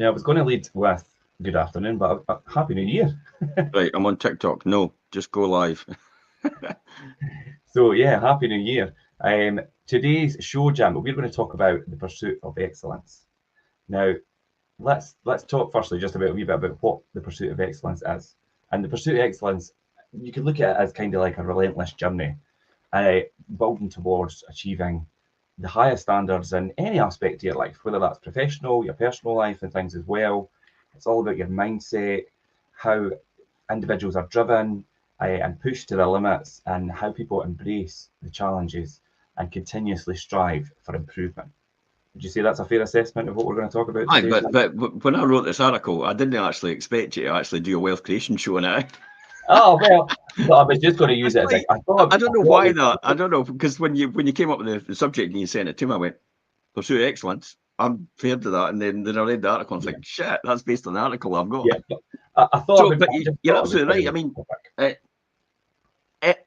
Yeah, I was going to lead with good afternoon, but Happy New Year. Right, I'm on TikTok. No, just go live. So yeah, Happy New Year. Today's show, Jam, we're going to talk about the pursuit of excellence. Now, let's talk firstly just about a wee bit about what the pursuit of excellence is. And the pursuit of excellence, you could look at it as kind of like a relentless journey, building towards achieving the highest standards in any aspect of your life, whether that's professional, your personal life, and things as well. It's all about your mindset, how individuals are driven and pushed to their limits, and how people embrace the challenges and continuously strive for improvement. Would you say that's a fair assessment of what we're going to talk about Aye, today, but, Jim? but when I wrote this article, I didn't actually expect you to actually do a wealth creation show on it. Oh well, no, I was just going to use It's it as like a. I don't I know thought why we. that. I don't know because when you came up with the subject and you sent it to me, I went pursue excellence. I'm fair to that, and then I read the article and I was Yeah, like, shit, that's based on the article I've got. yeah. But I thought I So, would. but I just you're thought it was absolutely quite a right. I good mean, topic.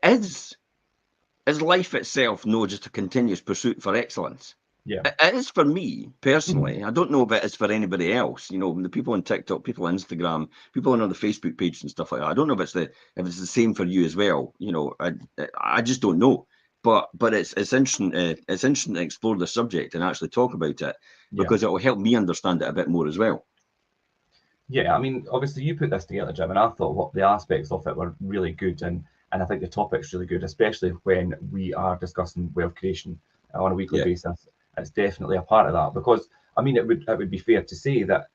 uh, is life itself no just a continuous pursuit for excellence? Yeah. It is for me Mhm. personally. I don't know if it is for anybody else. You know, the people on TikTok, people on Instagram, people on the Facebook page and stuff like that. I don't know if it's the same for you as well. You know, I just don't know. But it's interesting to explore the subject and actually talk about it Yeah. because it will help me understand it a bit more as well. Yeah, I mean, obviously you put this together, Jim, and I thought what the aspects of it were really good, and I think the topic's really good, especially when we are discussing wealth creation on a weekly Yeah, basis. It's definitely a part of that because I mean it would be fair to say that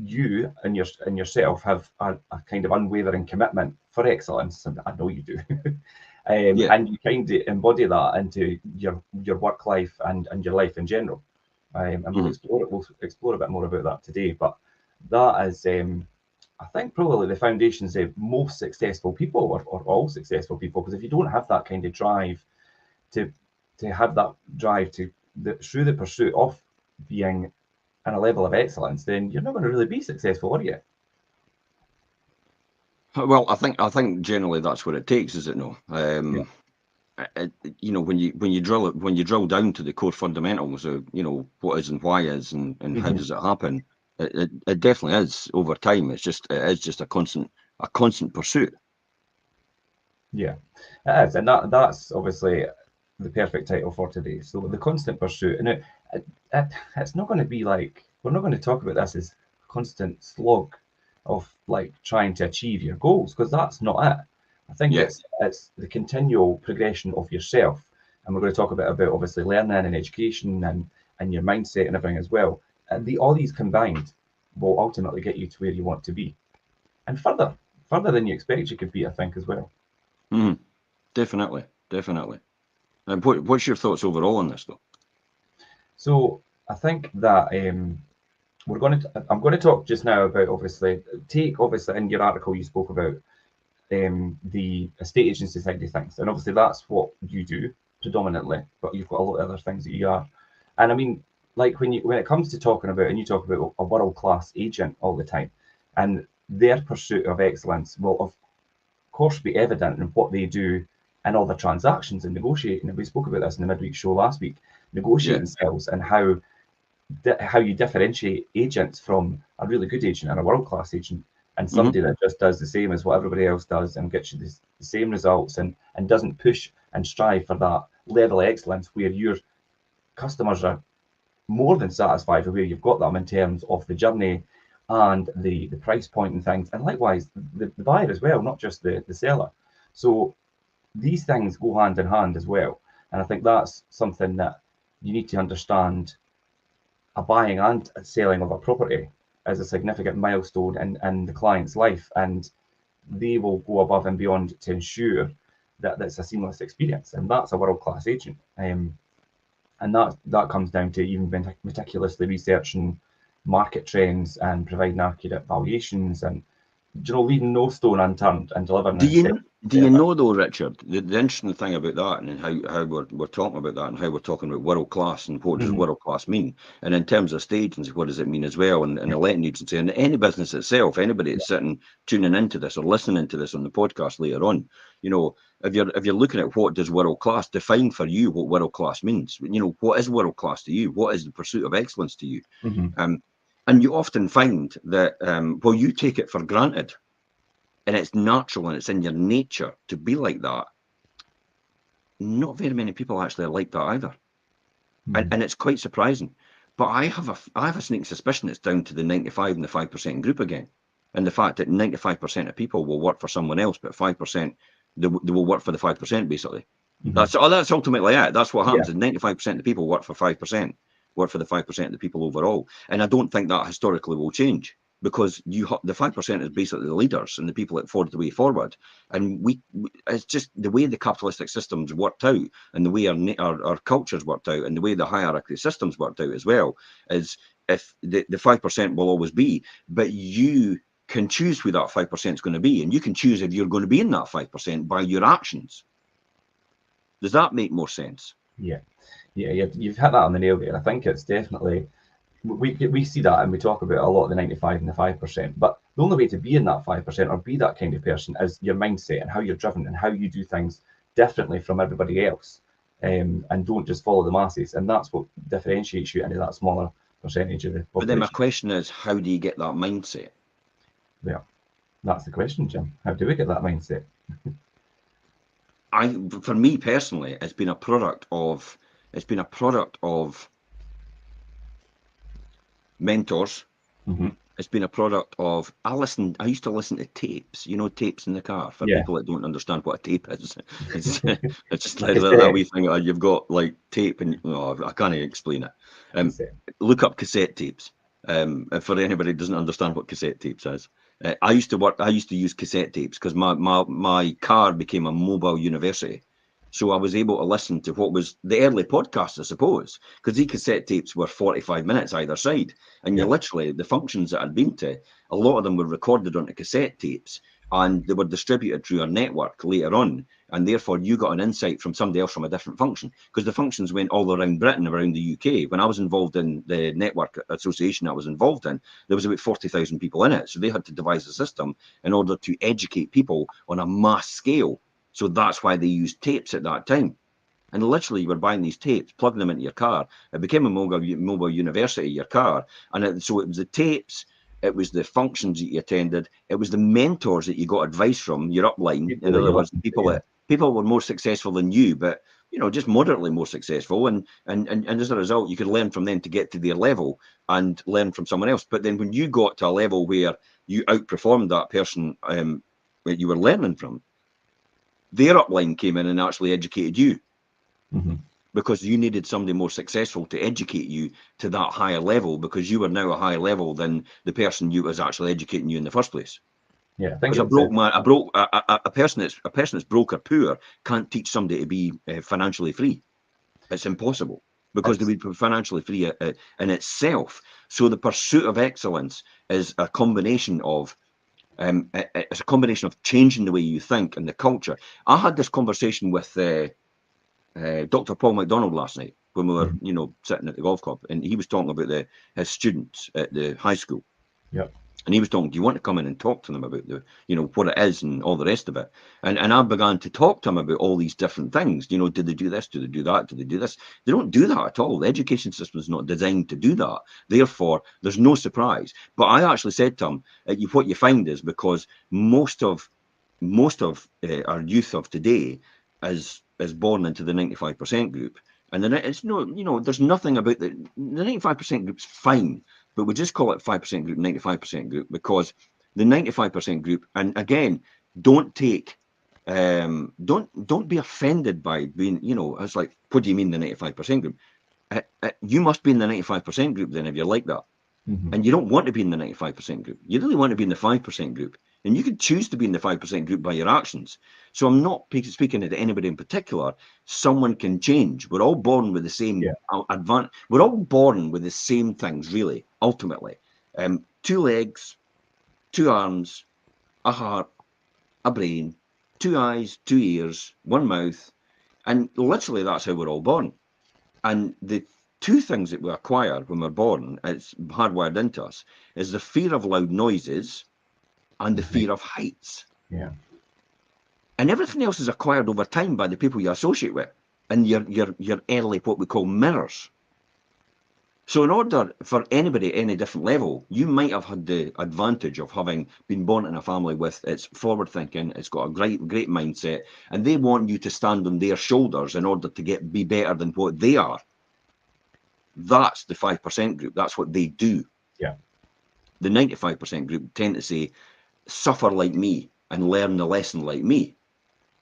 you and yourself have a kind of unwavering commitment for excellence, and I know you do, yeah. and you kind of embody that into your work life and your life in general. And Mhm. we'll explore a bit more about that today, but that is, I think, probably the foundations of most successful people, or all successful people. Because if you don't have that kind of drive to have that drive through the pursuit of being in a level of excellence, then you're not going to really be successful, are you? Well, I think generally that's what it takes, is it no? Yeah. You know, when you drill down to the core fundamentals of what is and why is and how Hmm. does it happen, it definitely is over time. It is just a constant pursuit. Yeah, it is, and that's obviously the perfect title for today. So the constant pursuit, and it's not going to be like we're not going to talk about this as a constant slog of like trying to achieve your goals because that's not it. I think Yeah. it's the continual progression of yourself, and we're going to talk a bit about obviously learning and education and your mindset and everything as well. And all these combined will ultimately get you to where you want to be, and further than you expect you could be, I think, as well. Hmm. Definitely, definitely. And what's your thoughts overall on this, though? So I think that I'm going to talk just now about obviously in your article you spoke about the estate agency side of things, and obviously that's what you do predominantly, but you've got a lot of other things that you are, and I mean like when it comes to talking about and you talk about a world class agent all the time, and their pursuit of excellence will of course be evident in what they do and all the transactions and negotiating. And we spoke about this in the midweek show last week, Yeah. negotiating sales and how you differentiate agents from a really good agent and a world class agent, and Hmm. somebody that just does the same as what everybody else does and gets you the same results and doesn't push and strive for that level of excellence where your customers are more than satisfied with where you've got them in terms of the journey and the price point and things, and likewise the buyer as well, not just the seller. So these things go hand in hand as well, and I think that's something that you need to understand. A buying and selling of a property is a significant milestone in the client's life, and they will go above and beyond to ensure that that's a seamless experience, and that's a world class agent. And that comes down to even meticulously researching market trends and providing accurate valuations, and leaving no stone unturned and delivering Do an you exceptional do you service. know though, Richard, the interesting thing about that and how we're talking about that and how we're talking about world class and what does Mhm. world class mean? And in terms of state agency, what does it mean as well? And a letting agency and any business itself, anybody that's sitting tuning into this or listening to this on the podcast later on, you know, if you're looking at what does world class, define for you what world class means. You know, what is world class to you? What is the pursuit of excellence to you? Mhm. Um, And you often find that, well, you take it for granted and it's natural and it's in your nature to be like that. Not very many people actually are like that either. And it's quite surprising. But I have a sneaking suspicion it's down to the 95 and the 5% group again. And the fact that 95% of people will work for someone else, but 5%, they will work for the 5%, basically. That's ultimately it. That's what happens. And 95% of the people work for 5%, work for the 5% of the people overall. And I don't think that historically will change, because the 5% is basically the leaders and the people that forge the way forward. And it's just the way the capitalistic systems worked out, and the way our cultures worked out, and the way the hierarchy systems worked out as well, is if the 5% will always be, but you can choose who that 5% is going to be, and you can choose if you're going to be in that 5% by your actions. Does that make more sense? Yeah, you've hit that on the nail there. I think it's definitely, we see that, and we talk about a lot of the 95 and the 5%, but the only way to be in that 5% or be that kind of person is your mindset and how you're driven and how you do things differently from everybody else, and don't just follow the masses. And that's what differentiates you into that smaller percentage of the population. But then my question is, how do you get that mindset? Well, that's the question, Jim. How do we get that mindset? For me personally, it's been a product of mentors. It's been a product of, I used to listen to tapes, tapes in the car, for people that don't understand what a tape is. It's just like that wee thing, you've got like tape, and I can't even explain it. Look up cassette tapes. For anybody who doesn't understand what cassette tapes is. I used to use cassette tapes because my car became a mobile university. So I was able to listen to what was the early podcasts, I suppose, because these cassette tapes were 45 minutes either side. And you literally, the functions that I'd been to, a lot of them were recorded onto cassette tapes, and they were distributed through our network later on. And therefore, you got an insight from somebody else from a different function, because the functions went all around Britain, around the UK. When I was involved in the network association I was involved in, there was about 40,000 people in it. So they had to devise a system in order to educate people on a mass scale. So that's why they used tapes at that time. And literally, you were buying these tapes, plugging them into your car. It became a mobile university, your car. And so it was the tapes, it was the functions that you attended, it was the mentors that you got advice from, your upline. In other words, people were more successful than you, but just moderately more successful. And as a result, you could learn from them to get to their level and learn from someone else. But then when you got to a level where you outperformed that person that you were learning from, their upline came in and actually educated you, because you needed somebody more successful to educate you to that higher level, because you were now a higher level than the person who was actually educating you in the first place. Yeah, I think a person that's broke or poor can't teach somebody to be financially free. It's impossible, because they would be financially free in itself. So the pursuit of excellence is a combination of it's a combination of changing the way you think and the culture. I had this conversation with Dr. Paul McDonald last night when we were, sitting at the golf club, and he was talking about his students at the high school. Yep. And he was talking, do you want to come in and talk to them about what it is and all the rest of it? And I began to talk to him about all these different things. Did they do this? Do they do that? Do they do this? They don't do that at all. The education system is not designed to do that. Therefore, there's no surprise. But I actually said to him, what you find is, because most of our youth of today is born into the 95% group. And then it's there's nothing about the 95% group's fine, but we just call it 5% group, 95% group, because the 95% group, and again, don't be offended by being, it's like, what do you mean the 95% group? You must be in the 95% group then if you're like that. And you don't want to be in the 95% group. You really want to be in the 5% group. And you can choose to be in the 5% group by your actions. So I'm not speaking to anybody in particular. Someone can change. We're all born with the same advantage. We're all born with the same things, really, ultimately. 2 legs, 2 arms, a heart, a brain, 2 eyes, 2 ears, 1 mouth. And literally, that's how we're all born. And the 2 things that we acquire when we're born, it's hardwired into us, is the fear of loud noises and the fear of heights. Yeah. And everything else is acquired over time by the people you associate with, and your early, what we call, mirrors. So in order for anybody at any different level, you might have had the advantage of having been born in a family with it's forward thinking, it's got a great mindset, and they want you to stand on their shoulders in order to be better than what they are. That's the 5% group. That's what they do. Yeah. The 95% group tend to say, suffer like me and learn the lesson like me.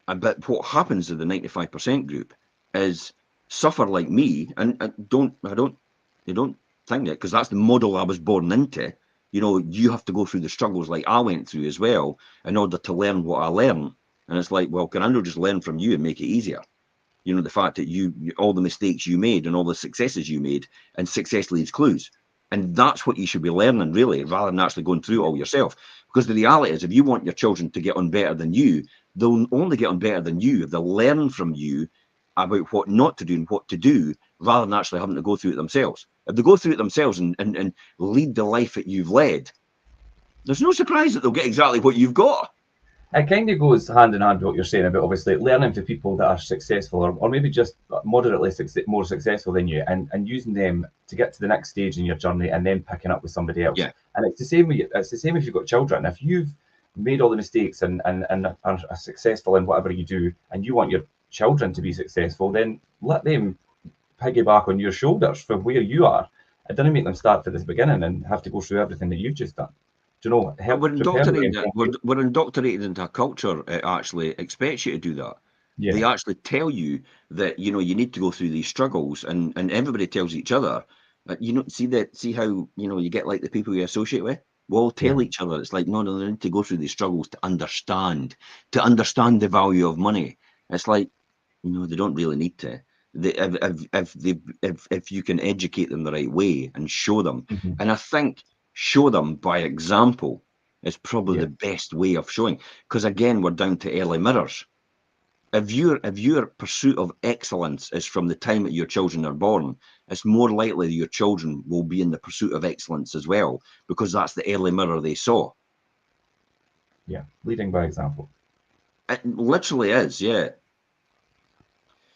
But what happens to the 95% group is suffer like me, and they don't think that, because that's the model I was born into. You know, you have to go through the struggles like I went through as well in order to learn what I learned. And it's like, well, can I not just learn from you and make it easier? You know, the fact that you all the mistakes you made and all the successes you made, and success leaves clues. And that's what you should be learning, really, rather than actually going through it all yourself. Because the reality is, if you want your children to get on better than you, they'll only get on better than you if they learn from you about what not to do and what to do, rather than actually having to go through it themselves. If they go through it themselves and lead the life that you've led, there's no surprise that they'll get exactly what you've got. It kind of goes hand in hand with what you're saying about obviously learning from people that are successful or maybe just moderately more successful than you, and using them to get to the next stage in your journey, and then picking up with somebody else. Yeah. And it's the same if you've got children. If you've made all the mistakes and are successful in whatever you do, and you want your children to be successful, then let them piggyback on your shoulders from where you are. It doesn't make them start from the beginning and have to go through everything that you've just done. Do you know? We're indoctrinated into a culture that actually expects you to do that. Yeah. They actually tell you that, you know, you need to go through these struggles, and everybody tells each other, you know, see how, you know, you get like the people you associate with. We all tell each other, it's like, no, they need to go through these struggles to understand the value of money. It's like, no, they don't really need to. If you can educate them the right way and show them, Mm-hmm. and I think show them by example is probably the best way of showing. Because again, we're down to early mirrors. If your pursuit of excellence is from the time that your children are born, it's more likely that your children will be in the pursuit of excellence as well, because that's the early mirror they saw. Yeah, leading by example. It literally is, yeah.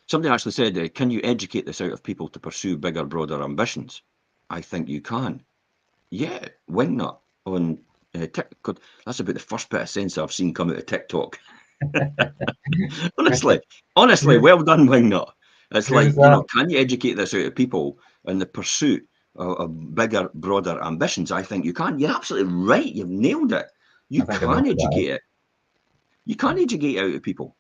Somebody actually said, can you educate this out of people to pursue bigger, broader ambitions? I think you can. Yeah, why not? On TikTok, that's about the first bit of sense I've seen come out of TikTok. honestly, well done, Wingnut. It's like, you know, can you educate this out of people in the pursuit of bigger, broader ambitions? I think you can. You're absolutely right. You've nailed it. You can educate it. You can educate out of people.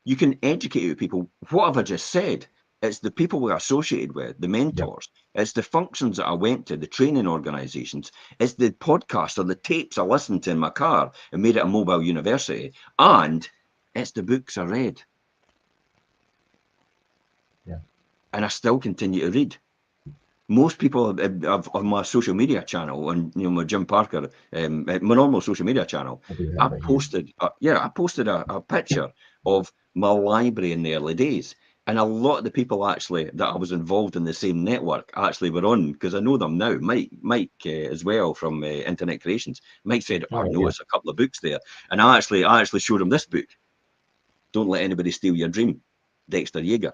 You can educate out of people. What have I just said? It's the people we're associated with, the mentors. Yep. It's the functions that I went to, the training organisations. It's the podcasts or the tapes I listened to in my car and made it a mobile university. And it's the books I read. Yeah. And I still continue to read. Most people have on my social media channel, and you know, my Jim Parker, my normal social media channel, I posted a picture of my library in the early days. And a lot of the people actually that I was involved in the same network actually were on, because I know them now. Mike as well from Internet Creations. Mike said, I noticed a couple of books there. And I actually showed him this book, Don't Let Anybody Steal Your Dream, Dexter Yeager.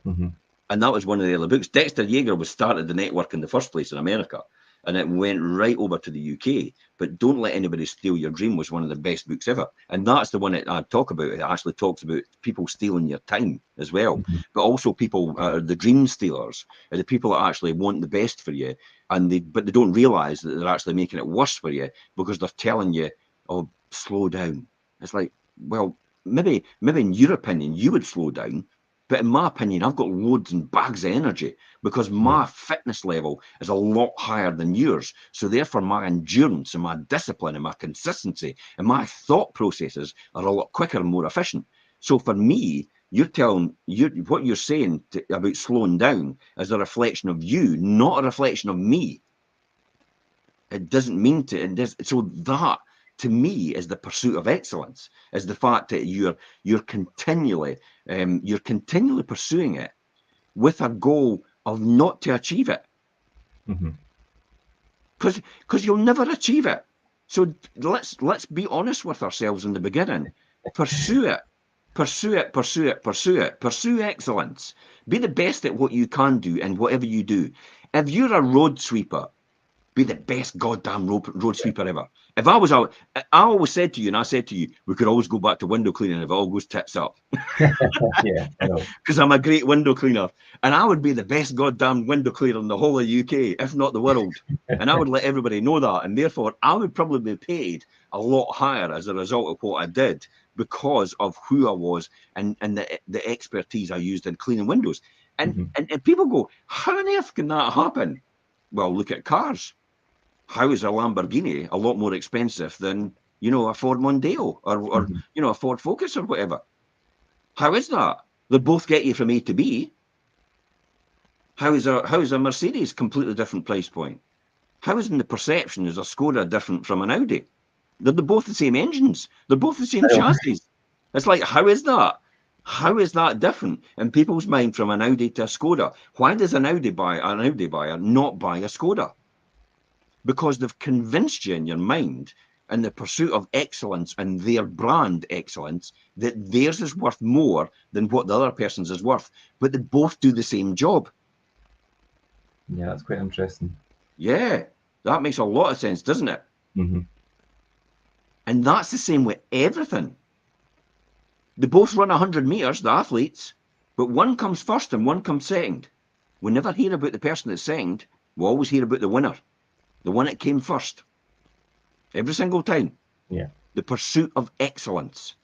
Mm-hmm. And that was one of the other books. Dexter Yeager was started the network in the first place in America, and it went right over to the UK. But Don't Let Anybody Steal Your Dream was one of the best books ever. And that's the one that I talk about. It actually talks about people stealing your time as well, but also people, the dream stealers, the people that actually want the best for you, but they don't realise that they're actually making it worse for you, because they're telling you, oh, slow down. It's like, well, maybe in your opinion, you would slow down. But in my opinion, I've got loads and bags of energy, because my fitness level is a lot higher than yours. So therefore, my endurance and my discipline and my consistency and my thought processes are a lot quicker and more efficient. So for me, what you're saying about slowing down is a reflection of you, not a reflection of me. It doesn't mean to. So that, to me, is the pursuit of excellence, is the fact that you're continually pursuing it with a goal of not to achieve it, because you'll never achieve it. So let's be honest with ourselves in the beginning. Pursue it. Pursue excellence. Be the best at what you can do and whatever you do. If you're a road sweeper, be the best goddamn road sweeper ever. If I was out, I always said to you, and I said to you, we could always go back to window cleaning if it all goes tits up. Yeah, I know. Because I'm a great window cleaner. And I would be the best goddamn window cleaner in the whole of the UK, if not the world. And I would let everybody know that. And therefore, I would probably be paid a lot higher as a result of what I did because of who I was and the expertise I used in cleaning windows. And, and people go, how on earth can that happen? Well, look at cars. How is a Lamborghini a lot more expensive than, you know, a Ford Mondeo or you know, a Ford Focus or whatever? How is that? They both get you from A to B. How is a Mercedes completely different price point? How is in the perception is a Skoda different from an Audi? They're both the same engines. They're both the same chassis. It's like, how is that? How is that different in people's mind from an Audi to a Skoda? Why does an Audi buyer not buy a Skoda? Because they've convinced you in your mind in the pursuit of excellence and their brand excellence that theirs is worth more than what the other person's is worth, but they both do the same job. Yeah, that's quite interesting. Yeah, that makes a lot of sense, doesn't it? Mm-hmm. And that's the same with everything. They both run 100 meters, the athletes, but one comes first and one comes second. We never hear about the person that's second. We always hear about the winner, the one that came first. Every single time. Yeah. The pursuit of excellence.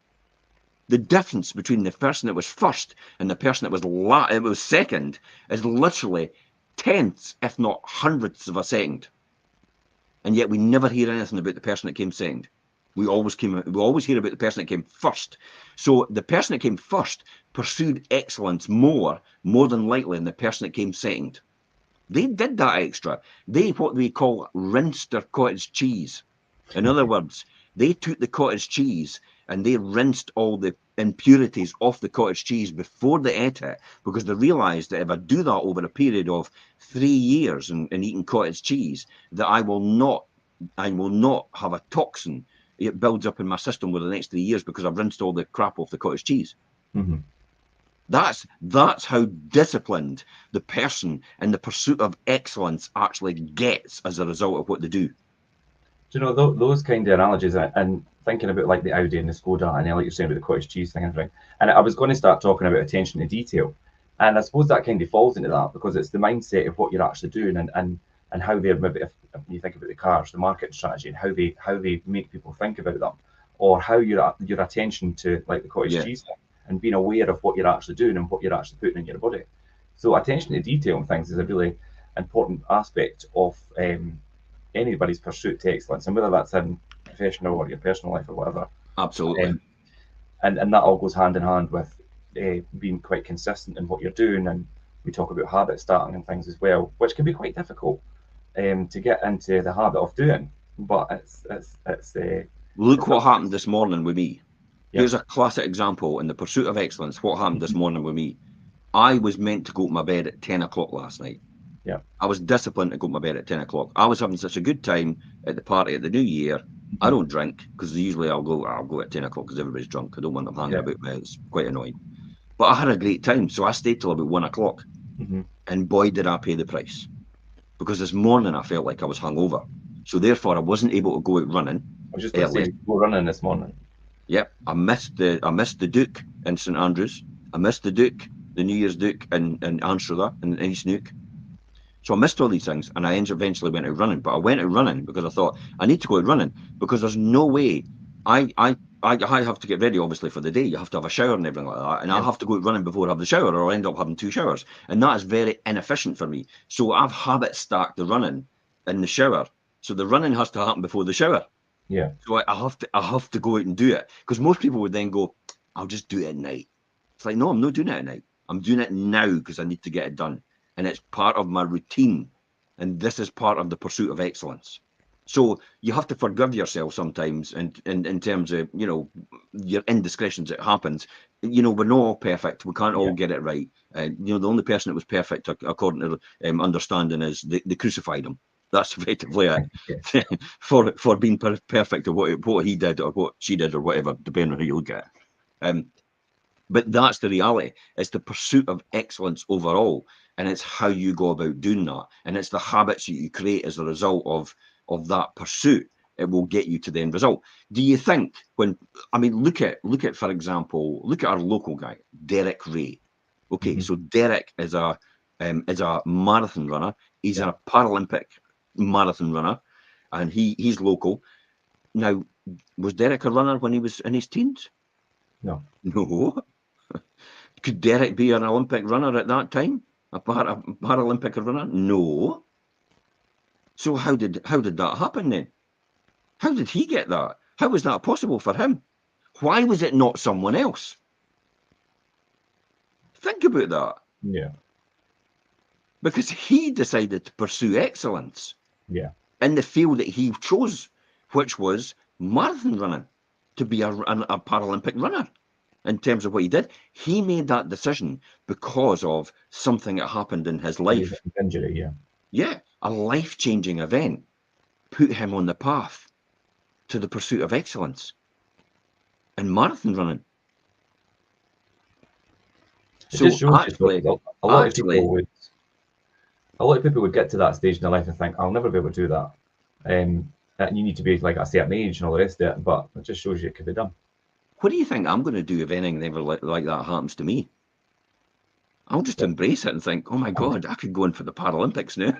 The difference between the person that was first and the person that was second is literally tenths, if not hundredths of a second. And yet we never hear anything about the person that came second. We always hear about the person that came first. So the person that came first pursued excellence more than likely than the person that came second. They did that extra. They, what we call, rinsed their cottage cheese. In other words, they took the cottage cheese and they rinsed all the impurities off the cottage cheese before they ate it, because they realized that if I do that over a period of 3 years and eating cottage cheese, that I will not have a toxin. It builds up in my system over the next 3 years because I've rinsed all the crap off the cottage cheese. Mm-hmm. That's how disciplined the person in the pursuit of excellence actually gets as a result of what they do. Do you know those kind of analogies and thinking about like the Audi and the Skoda and like you're saying about the cottage cheese thing and everything. And I was going to start talking about attention to detail, and I suppose that kind of falls into that because it's the mindset of what you're actually doing and how they're maybe if you think about the cars, the marketing strategy and how they make people think about them, or how your attention to like the cottage cheese thing and being aware of what you're actually doing and what you're actually putting in your body. So attention to detail and things is a really important aspect of anybody's pursuit to excellence, and whether that's in professional or your personal life or whatever. Absolutely. And that all goes hand in hand with being quite consistent in what you're doing. And we talk about habit starting and things as well, which can be quite difficult to get into the habit of doing. But it's look what happened this morning with me. Yep. Here's a classic example in the pursuit of excellence. What happened this morning with me? I was meant to go to my bed at 10 o'clock last night. Yeah. I was disciplined to go to my bed at 10 o'clock. I was having such a good time at the party at the New Year. I don't drink because usually I'll go at 10 o'clock because everybody's drunk. I don't want them hanging about me. It's quite annoying. But I had a great time, so I stayed till about 1 o'clock. And boy, did I pay the price. Because this morning I felt like I was hungover. So therefore I wasn't able to go out running. I was just going to say, go running this morning. Yep, I missed the Duke in St Andrews. I missed the Duke, the New Year's Duke in Anstruther in East Neuk. So I missed all these things, and I eventually went out running. But I went out running because I thought I need to go out running because there's no way I have to get ready obviously for the day. You have to have a shower and everything like that, and I have to go out running before I have the shower, or I'll end up having 2 showers, and that is very inefficient for me. So I've habit stacked the running in the shower. So the running has to happen before the shower. Yeah. So I have to go out and do it, because most people would then go, I'll just do it at night. It's like, no, I'm not doing it at night. I'm doing it now because I need to get it done. And it's part of my routine. And this is part of the pursuit of excellence. So you have to forgive yourself sometimes in terms of, you know, your indiscretions. It happens. You know, we're not all perfect. We can't all get it right. You know, the only person that was perfect, according to understanding, is they crucified him. That's effectively it. for being perfect at what he did or what she did or whatever, depending on who you look at. But that's the reality. It's the pursuit of excellence overall. and it's how you go about doing that, and it's the habits that you create as a result of that pursuit. It will get you to the end result. Do you think look at for example, look at our local guy, Derek Ray. Okay, so Derek is a marathon runner. He's a Paralympic marathon runner, and he's local. Now, was Derek a runner when he was in his teens? No. No. Could Derek be an Olympic runner at that time? A Paralympic runner? No. So how did that happen then? How did he get that? How was that possible for him? Why was it not someone else? Think about that. Yeah. Because he decided to pursue excellence. Yeah. In the field that he chose, which was marathon running, to be a Paralympic runner. In terms of what he did, he made that decision because of something that happened in his life. Injury, yeah. Yeah, a life-changing event put him on the path to the pursuit of excellence in marathon running. So actually, a lot of people would get to that stage in their life and think, I'll never be able to do that. And you need to be like a certain age and all the rest of it, but it just shows you it could be done. What do you think I'm going to do if anything ever like that happens to me? I'll just embrace it and think, oh my God, I could go in for the Paralympics now.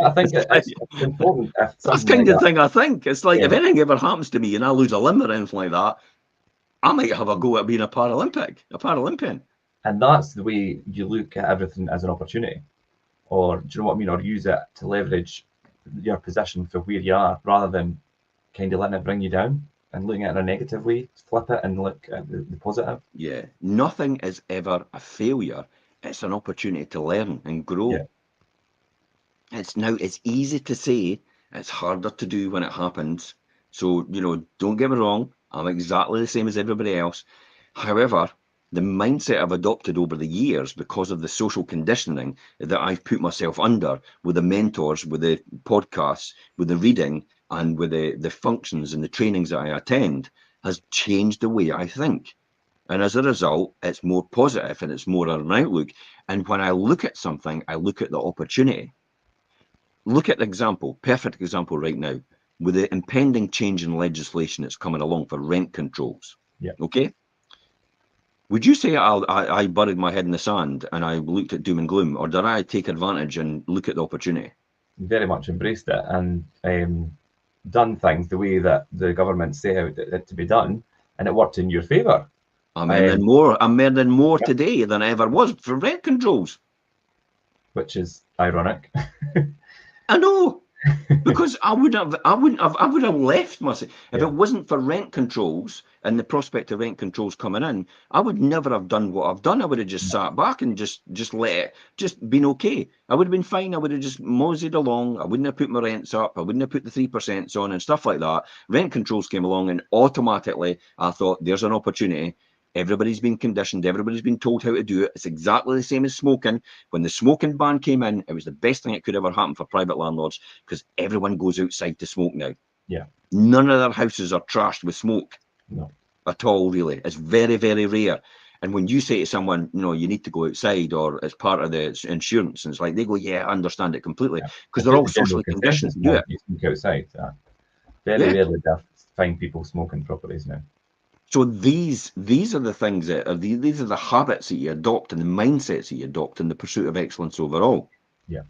I think it's important. That's kind of thing I think. It's like if anything ever happens to me and I lose a limb or anything like that, I might have a go at being a Paralympian. And that's the way you look at everything as an opportunity. Or do you know what I mean? Or use it to leverage your position for where you are rather than kind of letting it bring you down and looking at it in a negative way. Flip it and look at the positive. Yeah. Nothing is ever a failure. It's an opportunity to learn and grow. Yeah. It's easy to say, it's harder to do when it happens. So, don't get me wrong, I'm exactly the same as everybody else. However, the mindset I've adopted over the years because of the social conditioning that I've put myself under with the mentors, with the podcasts, with the reading, and with the functions and the trainings that I attend has changed the way I think. And as a result, it's more positive and it's more an outlook. And when I look at something, I look at the opportunity. Look at the example, perfect example right now, with the impending change in legislation that's coming along for rent controls. Yeah. Okay. Would you say I buried my head in the sand and I looked at doom and gloom, or did I take advantage and look at the opportunity? Very much embraced it and done things the way that the government say how it to be done, and it worked in your favour. I'm earning more today than I ever was for rent controls. Which is ironic. I know, because I would have left myself if it wasn't for rent controls and the prospect of rent controls coming in. I would never have done what I've done. I would have just sat back and just let it, just been okay. I would have been fine. I would have just moseyed along. I wouldn't have put my rents up. I wouldn't have put the 3% on and stuff like that. Rent controls came along and automatically I thought, there's an opportunity. Everybody's been conditioned. Everybody's been told how to do it. It's exactly the same as smoking. When the smoking ban came in, it was the best thing that could ever happen for private landlords because everyone goes outside to smoke now. Yeah. None of their houses are trashed with smoke. No. At all, really. It's very, very rare. And when you say to someone, you need to go outside or it's part of the insurance, and it's like they go, yeah, I understand it completely because they're all socially conditioned to do it. You smoke outside. Very rarely do find people smoking properties now. So these are the things these are the habits that you adopt and the mindsets that you adopt in the pursuit of excellence overall. Yeah.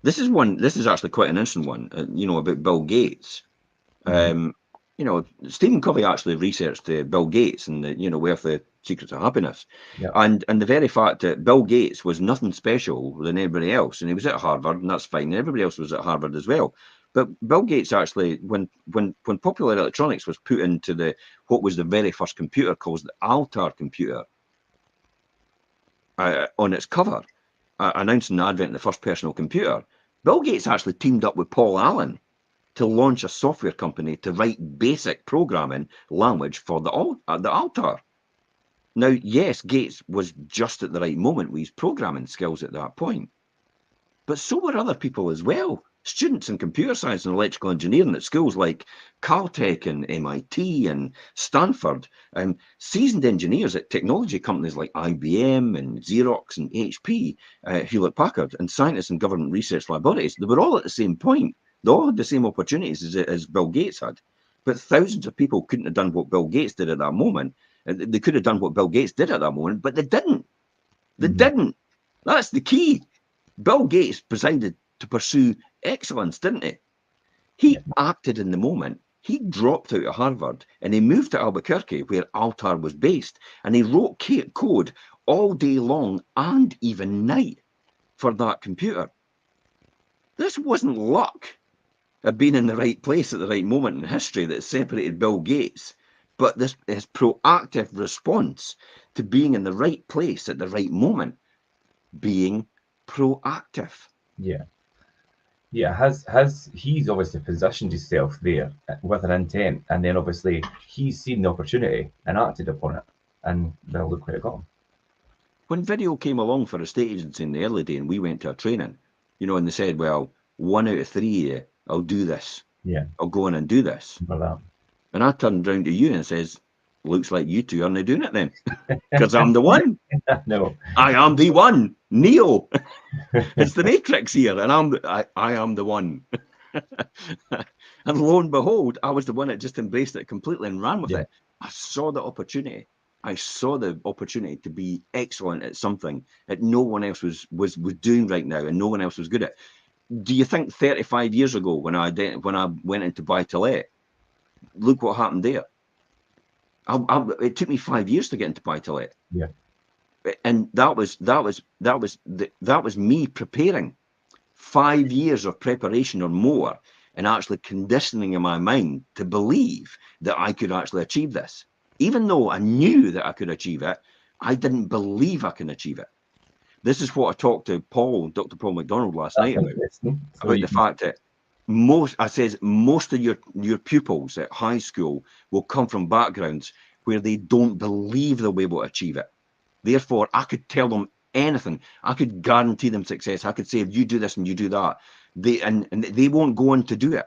This is actually quite an interesting one, about Bill Gates. Stephen Covey actually researched Bill Gates and where the secrets of happiness. Yeah. And the very fact that Bill Gates was nothing special than everybody else, and he was at Harvard, and that's fine, and everybody else was at Harvard as well. But Bill Gates actually, when Popular Electronics was put into what was the very first computer called the Altair computer, on its cover, announcing the advent of the first personal computer, Bill Gates actually teamed up with Paul Allen to launch a software company to write basic programming language for the Altair. Now, yes, Gates was just at the right moment with his programming skills at that point, but so were other people as well. Students in computer science and electrical engineering at schools like Caltech and MIT and Stanford, seasoned engineers at technology companies like IBM and Xerox and HP, Hewlett Packard, and scientists in government research laboratories, they were all at the same point. They all had the same opportunities as Bill Gates had. But thousands of people couldn't have done what Bill Gates did at that moment. They could have done what Bill Gates did at that moment, but they didn't. They didn't. That's the key. Bill Gates decided to pursue excellence, didn't he? He acted in the moment. He dropped out of Harvard and he moved to Albuquerque, where Altar was based, and he wrote code all day long and even night for that computer. This wasn't luck of being in the right place at the right moment in history that separated Bill Gates, but this his proactive response to being in the right place at the right moment, being proactive. Yeah, he's obviously positioned himself there with an intent, and then obviously he's seen the opportunity and acted upon it, and now look where it got him. When video came along for a state agency in the early day and we went to a training, and they said, well, 1 out of 3 I'll do this. Yeah. I'll go in and do this. For that. And I turned around to you and says, looks like you two aren't doing it then. Because I'm the one. No. I am the one. Neo. It's the Matrix here, and I am the one. And lo and behold, I was the one that just embraced it completely and ran with it. I saw the opportunity. I saw the opportunity to be excellent at something that no one else was doing right now, and no one else was good at. Do you think 35 years ago, when I went into buy-to-let, look what happened there? It took me 5 years to get into buy-to-let. Yeah. And that was me preparing 5 years of preparation or more, and actually conditioning in my mind to believe that I could actually achieve this. Even though I knew that I could achieve it, I didn't believe I can achieve it. This is what I talked to Dr. Paul McDonald last night about the fact that most of your pupils at high school will come from backgrounds where they don't believe they'll be able to achieve it. Therefore, I could tell them anything. I could guarantee them success. I could say, if you do this and you do that, they won't go on to do it.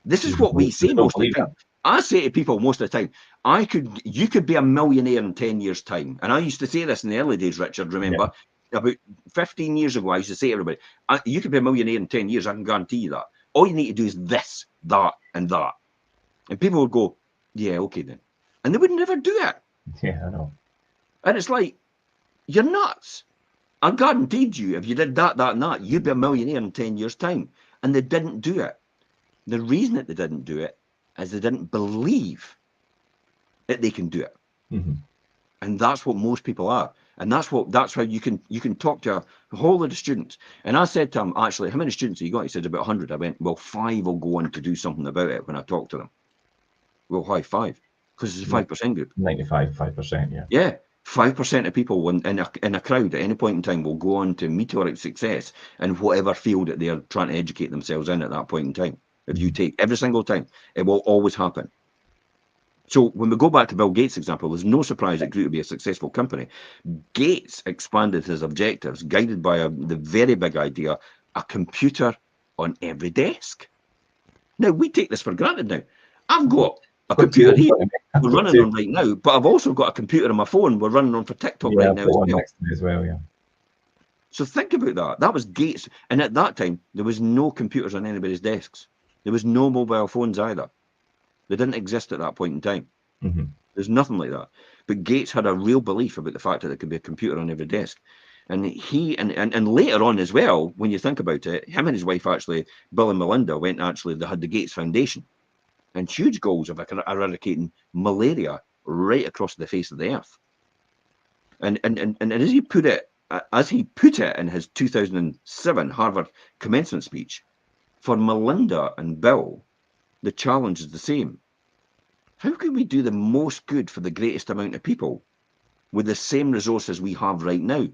This is what we say most of the time. I say to people most of the time, you could be a millionaire in 10 years' time. And I used to say this in the early days, Richard, remember? Yeah. About 15 years ago, I used to say to everybody, you could be a millionaire in 10 years, I can guarantee you that. All you need to do is this, that, and that. And people would go, yeah, okay then. And they would never do it. Yeah, I know. And it's like, you're nuts. I guaranteed you, if you did that, that, and that, you'd be a millionaire in 10 years' time. And they didn't do it. The reason that they didn't do it is they didn't believe that they can do it. Mm-hmm. And that's what most people are. And that's how you can talk to a whole lot of students. And I said to him, actually, how many students have you got? He said about 100. I went, well, 5 will go on to do something about it when I talk to them. Well, why 5? Because it's a 5% group. 5%, yeah. Yeah. 5% of people in a crowd at any point in time will go on to meteoric success in whatever field that they're trying to educate themselves in at that point in time. If you take every single time, it will always happen. So when we go back to Bill Gates' example, there's no surprise it grew to be a successful company. Gates expanded his objectives, guided by the very big idea, a computer on every desk. Now, we take this for granted now. I've got a computer here we're running on right now, but I've also got a computer on my phone we're running on for TikTok right now as well. Yeah. So think about that. That was Gates. And at that time, there was no computers on anybody's desks. There was no mobile phones either. They didn't exist at that point in time. Mm-hmm. There's nothing like that. But Gates had a real belief about the fact that there could be a computer on every desk. And he and later on as well, when you think about it, him and his wife actually, Bill and Melinda, they had the Gates Foundation and huge goals of eradicating malaria right across the face of the earth. And as he put it in his 2007 Harvard commencement speech, for Melinda and Bill, the challenge is the same. How can we do the most good for the greatest amount of people with the same resources we have right now?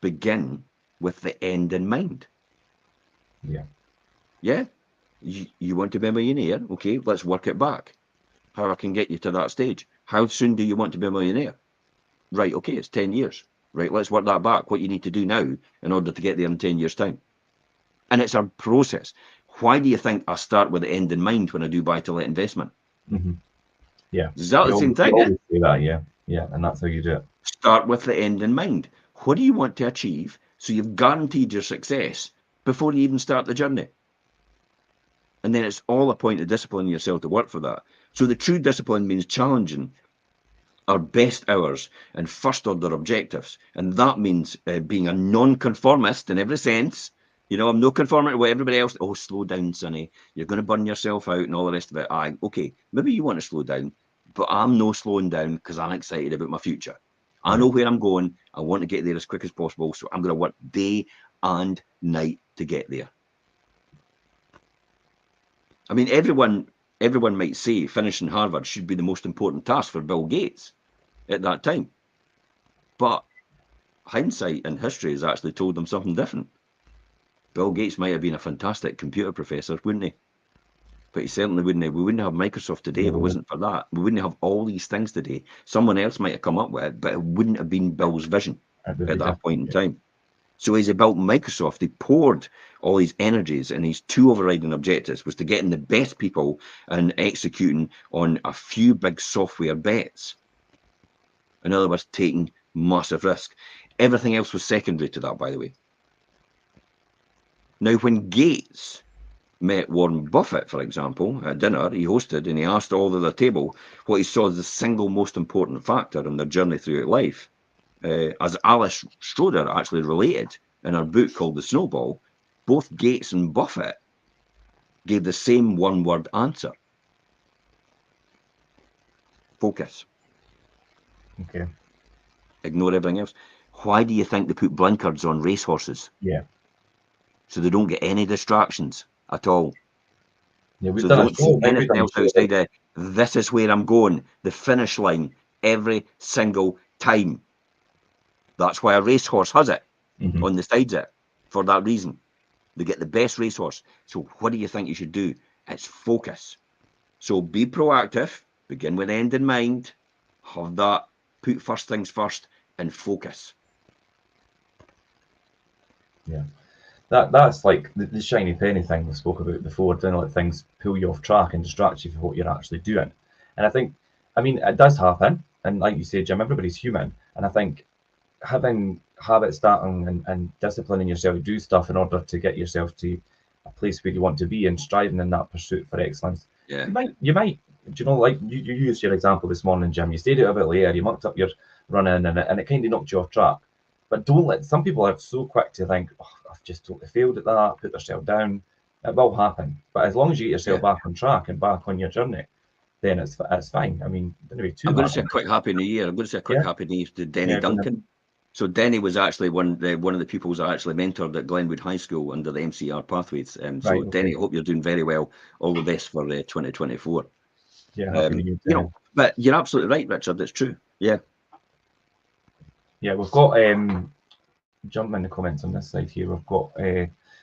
Begin with the end in mind. Yeah. Yeah? You want to be a millionaire? Okay, let's work it back. How I can get you to that stage. How soon do you want to be a millionaire? Right, okay, it's 10 years. Right, let's work that back. What you need to do now in order to get there in 10 years' time. And it's a process. Why do you think I start with the end in mind when I do buy-to-let investment? Mm-hmm. Yeah. Is that the same thing? You always say that, yeah. Yeah, and that's how you do it. Start with the end in mind. What do you want to achieve? So you've guaranteed your success before you even start the journey. And then it's all a point of disciplining yourself to work for that. So the true discipline means challenging our best hours and first order objectives. And that means being a non-conformist in every sense. You know, I'm no conforming to what everybody else. Oh, slow down, Sonny. You're going to burn yourself out and all the rest of it. Okay, maybe you want to slow down, but I'm no slowing down because I'm excited about my future. I know where I'm going. I want to get there as quick as possible. So I'm going to work day and night to get there. I mean, everyone might say finishing Harvard should be the most important task for Bill Gates at that time. But hindsight and history has actually told them something different. Bill Gates might have been a fantastic computer professor, wouldn't he? But he certainly wouldn't. We wouldn't have Microsoft today if it wasn't for that. We wouldn't have all these things today. Someone else might have come up with it, but it wouldn't have been Bill's vision at that point in time. So as he built Microsoft, he poured all his energies, and his two overriding objectives was to getting the best people and executing on a few big software bets. In other words, taking massive risk. Everything else was secondary to that, by the way. Now, when Gates met Warren Buffett, for example, at dinner he hosted, and he asked all at the table what he saw as the single most important factor in their journey throughout life. As Alice Schroeder actually related in her book called The Snowball, both Gates and Buffett gave the same one-word answer. Focus. Okay. Ignore everything else. Why do you think they put blinkers on racehorses? Yeah. So they don't get any distractions at all. Yeah, so they don't see anything else outside of, this is where I'm going, the finish line, every single time. That's why a racehorse has it on the sides of it, for that reason. They get the best racehorse. So what do you think you should do? It's focus. So be proactive, begin with the end in mind, have that, put first things first, and focus. Yeah. That's like the shiny penny thing we spoke about before. Don't let things pull you off track and distract you from what you're actually doing. And I think, I mean, it does happen. And like you say, Jim, everybody's human. And I think having habits starting and disciplining yourself to do stuff in order to get yourself to a place where you want to be and striving in that pursuit for excellence. Yeah. You might, do you know, like you used your example this morning, Jim. You stayed out a bit later, you mucked up your running, and it kind of knocked you off track. But don't let, some people are so quick to think, oh, I've just totally failed at that, put themselves down. It will happen. But as long as you get yourself back on track and back on your journey, then it's fine. I mean, don't be too I'm going to say a quick happy new year. I'm going to say a quick happy new year to Denny Duncan. So Denny was actually one of the pupils I actually mentored at Glenwood High School under the MCR pathways. Denny, I hope you're doing very well. All the best for 2024. Yeah, happy new year. You know, but you're absolutely right, Richard. It's true. Yeah. Yeah, we've got jump in the comments on this side here. We've got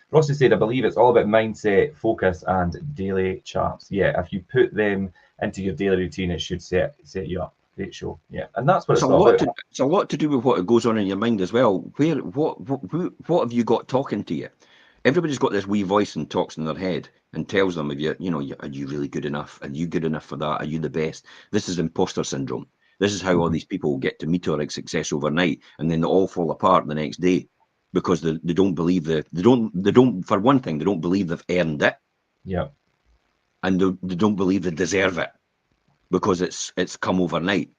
Rossi said, I believe it's all about mindset, focus, and daily charts. Yeah, if you put them into your daily routine, it should set you up. Great show. Yeah, and that's what it's all about. It's a lot to do with what goes on in your mind as well. What have you got talking to you? Everybody's got this wee voice and talks in their head and tells them, are you really good enough? Are you good enough for that? Are you the best? This is imposter syndrome. This is how all these people get to meteoric success overnight, and then they all fall apart the next day because they don't believe they don't for one thing, they don't believe they've earned it. Yeah. And they don't believe they deserve it because it's come overnight.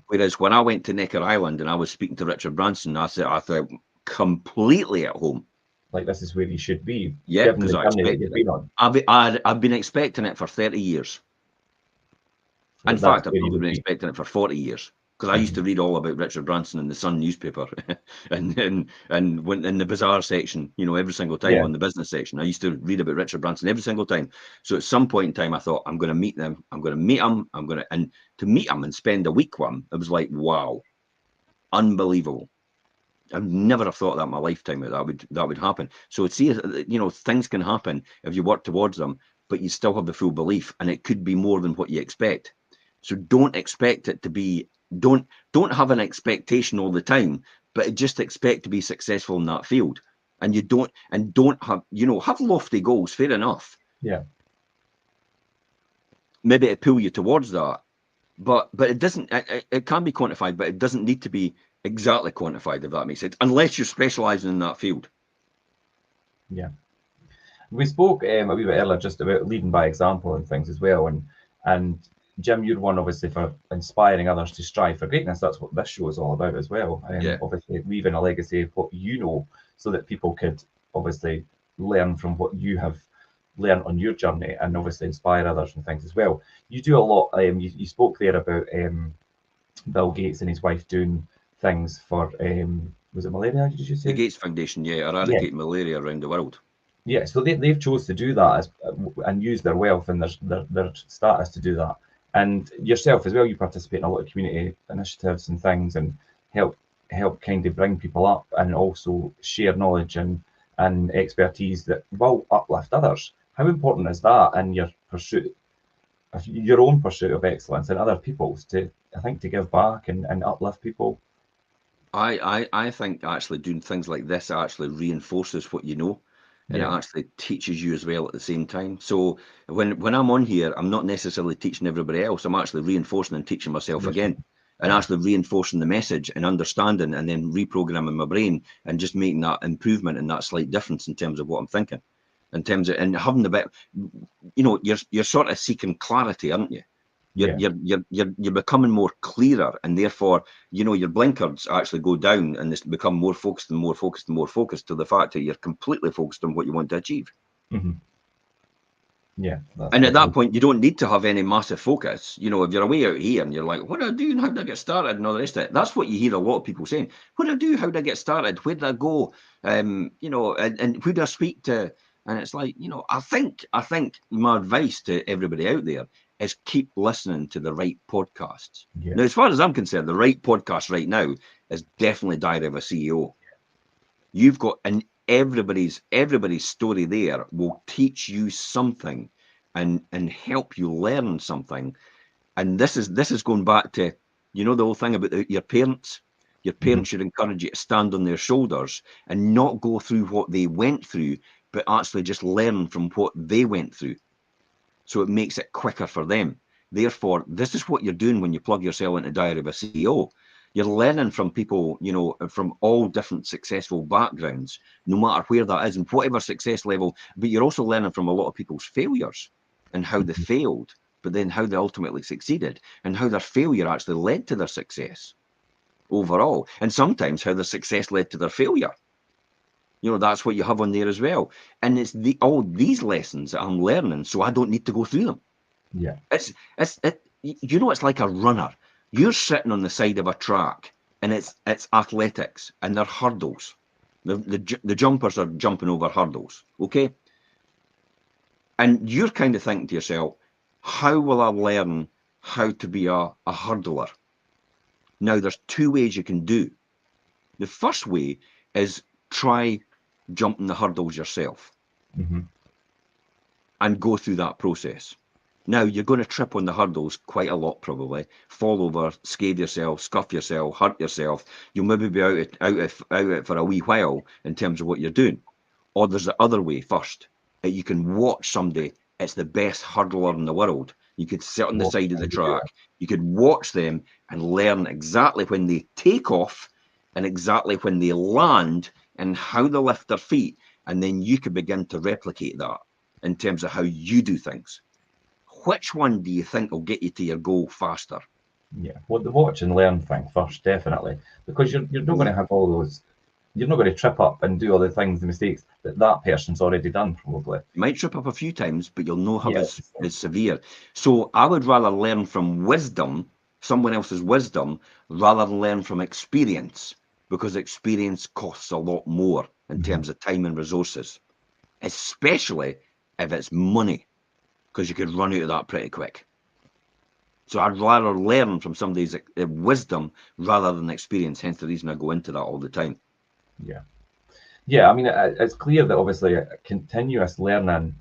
Whereas when I went to Necker Island and I was speaking to Richard Branson, I felt completely at home. Like this is where you should be. Yeah, because I expected it. I've been expecting it for 30 years. In fact, I've probably been expecting it for 40 years. Because I used to read all about Richard Branson in the Sun newspaper, and when in the bazaar section, every single time on the business section, I used to read about Richard Branson every single time. So at some point in time, I thought, I'm going to meet them. I'm going to meet him. And to meet him and spend a week with him, it was like, wow, unbelievable. I'd never have thought that in my lifetime that would happen. So see, things can happen if you work towards them, but you still have the full belief, and it could be more than what you expect. So don't expect it to be. Don't have an expectation all the time, but just expect to be successful in that field. and you don't have, have lofty goals, fair enough. Yeah. Maybe to pull you towards that, but it doesn't. It can be quantified, but it doesn't need to be exactly quantified, if that makes sense, unless you're specialising in that field. Yeah. We spoke a wee bit earlier just about leading by example and things as well, and Jim, you're one obviously for inspiring others to strive for greatness. That's what this show is all about as well. Obviously leaving a legacy of what you know, so that people could obviously learn from what you have learned on your journey, and obviously inspire others and things as well. You do a lot. You spoke there about Bill Gates and his wife doing things for was it malaria? Did you say the Gates Foundation? Yeah, Yeah. eradicate malaria around the world. Yeah, so they've chose to do that and use their wealth and their status to do that. And yourself as well, you participate in a lot of community initiatives and things, and help kind of bring people up, and also share knowledge and expertise that will uplift others. How important is that in your pursuit, your own pursuit of excellence, and other people's, to give back and uplift people? I think actually doing things like this actually reinforces what you know, and it actually teaches you as well at the same time. So when I'm on here, I'm not necessarily teaching everybody else. I'm actually reinforcing and teaching myself again, and actually reinforcing the message and understanding, and then reprogramming my brain and just making that improvement and that slight difference in terms of what I'm thinking, in terms of, and having the bit, you're sort of seeking clarity, aren't you? You're becoming more clearer, and therefore, your blinkers actually go down, and it's become more focused and more focused and more focused, to the fact that you're completely focused on what you want to achieve. Mm-hmm. Yeah. And at that point, you don't need to have any massive focus. If you're away out here and you're like, what do I do and how do I get started and all the rest of it? That's what you hear a lot of people saying. What do I do? How do I get started? Where do I go? And who do I speak to? And it's like, I think my advice to everybody out there is keep listening to the right podcasts. Yeah. Now, as far as I'm concerned, the right podcast right now is definitely Diary of a CEO. You've got, and everybody's story there will teach you something and help you learn something. And this is going back to, the whole thing about your parents. Your parents should encourage you to stand on their shoulders and not go through what they went through, but actually just learn from what they went through. So it makes it quicker for them. Therefore, this is what you're doing when you plug yourself into Diary of a CEO. You're learning from people, from all different successful backgrounds, no matter where that is and whatever success level. But you're also learning from a lot of people's failures and how they failed, but then how they ultimately succeeded, and how their failure actually led to their success overall. And sometimes how their success led to their failure. That's what you have on there as well. And it's all these lessons that I'm learning, so I don't need to go through them. Yeah. It's like a runner. You're sitting on the side of a track, and it's athletics, and they're hurdles. The jumpers are jumping over hurdles, okay? And you're kind of thinking to yourself, how will I learn how to be a hurdler? Now, there's two ways you can do. The first way is try jumping the hurdles yourself and go through that process. Now, you're going to trip on the hurdles quite a lot, probably. Fall over, scathe yourself, scuff yourself, hurt yourself. You'll maybe be out for a wee while in terms of what you're doing. Or there's the other way first, that you can watch somebody. It's the best hurdler in the world. You could sit on the side of the track. You could watch them and learn exactly when they take off and exactly when they land and how they lift their feet. And then you could begin to replicate that in terms of how you do things. Which one do you think will get you to your goal faster? Yeah, well, the watch and learn thing first, definitely, because you're not going to have all those. You're not going to trip up and do all the things, the mistakes that person's already done, probably. You might trip up a few times, but you'll not have as severe. So I would rather learn from wisdom, someone else's wisdom, rather than learn from experience, because experience costs a lot more in terms of time and resources, especially if it's money, because you could run out of that pretty quick. So I'd rather learn from somebody's wisdom rather than experience, hence the reason I go into that all the time. Yeah. Yeah, I mean, it's clear that obviously continuous learning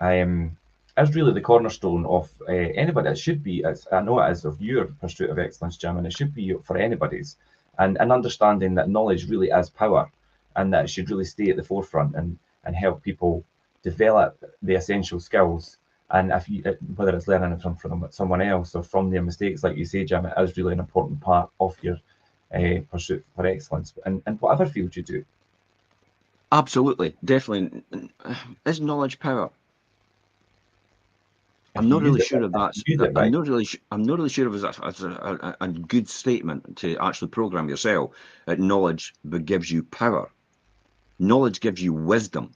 is really the cornerstone of anybody. It should be, I know it is of your pursuit of excellence, Jim, and it should be for anybody's. And understanding that knowledge really is power. and that it should really stay at the forefront and help people develop the essential skills. And if you, whether it's learning it from someone else or from their mistakes, like you say, Jim, it is really an important part of your pursuit for excellence in whatever field you do. Absolutely, definitely. Is knowledge power? I'm not really sure if that's. I'm not really sure if that's a good statement to actually program yourself that knowledge gives you power. Knowledge gives you wisdom.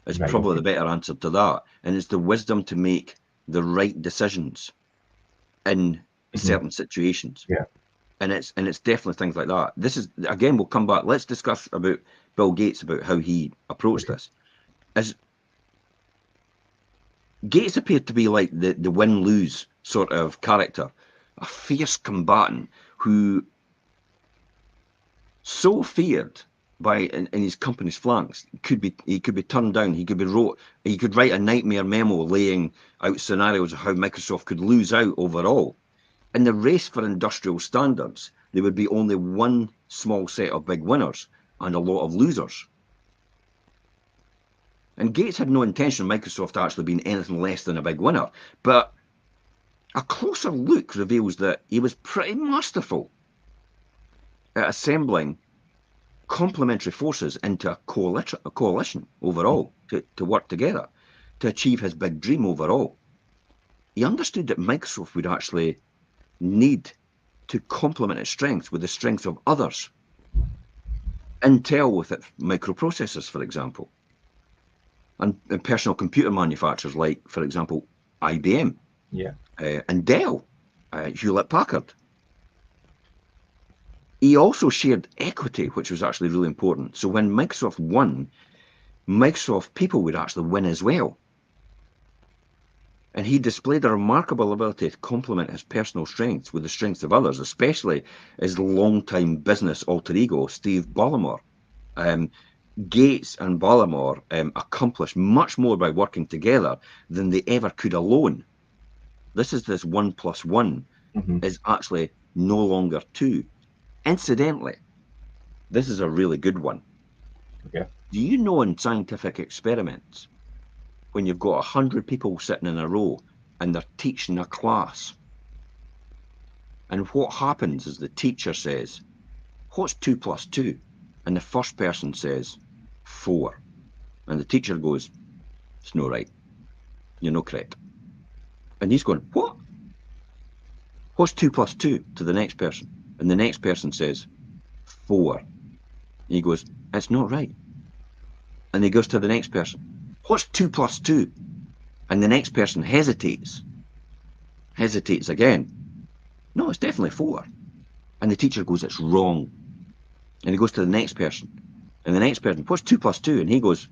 It's probably the better answer to that, and it's the wisdom to make the right decisions in certain situations. Yeah. And it's definitely things like that. This is, again, we'll come back. Let's discuss about Bill Gates, about how he approached this. As Gates appeared to be like the win-lose sort of character, a fierce combatant who so feared by in his company's flanks, he could be turned down. He could write a nightmare memo laying out scenarios of how Microsoft could lose out overall. In the race for industrial standards, there would be only one small set of big winners and a lot of losers. And Gates had no intention of Microsoft actually being anything less than a big winner. But a closer look reveals that he was pretty masterful at assembling complementary forces into a coalition overall to work together to achieve his big dream overall. He understood that Microsoft would actually need to complement its strengths with the strengths of others. Intel with its microprocessors, for example, and personal computer manufacturers like, for example, IBM, and Dell, Hewlett-Packard. He also shared equity, which was actually really important. So when Microsoft won, Microsoft people would actually win as well. And he displayed a remarkable ability to complement his personal strengths with the strengths of others, especially his longtime business alter ego, Steve Ballmer. Gates and Ballmer accomplished much more by working together than they ever could alone. This 1 + 1 is actually no longer 2. Incidentally, this is a really good one. Okay. Do you know in scientific experiments, when you've got 100 people sitting in a row and they're teaching a class, and what happens is the teacher says, "What's 2 + 2?" And the first person says, 4. And the teacher goes, "It's no right. You're no correct." And he's going, "What? What's 2 + 2?" to the next person. And the next person says, 4. And he goes, "It's not right." And he goes to the next person, "What's 2 + 2?" And the next person hesitates again. "No, it's definitely 4. And the teacher goes, "It's wrong." And he goes to the next person. And the next person, "What's 2 + 2?" And he goes,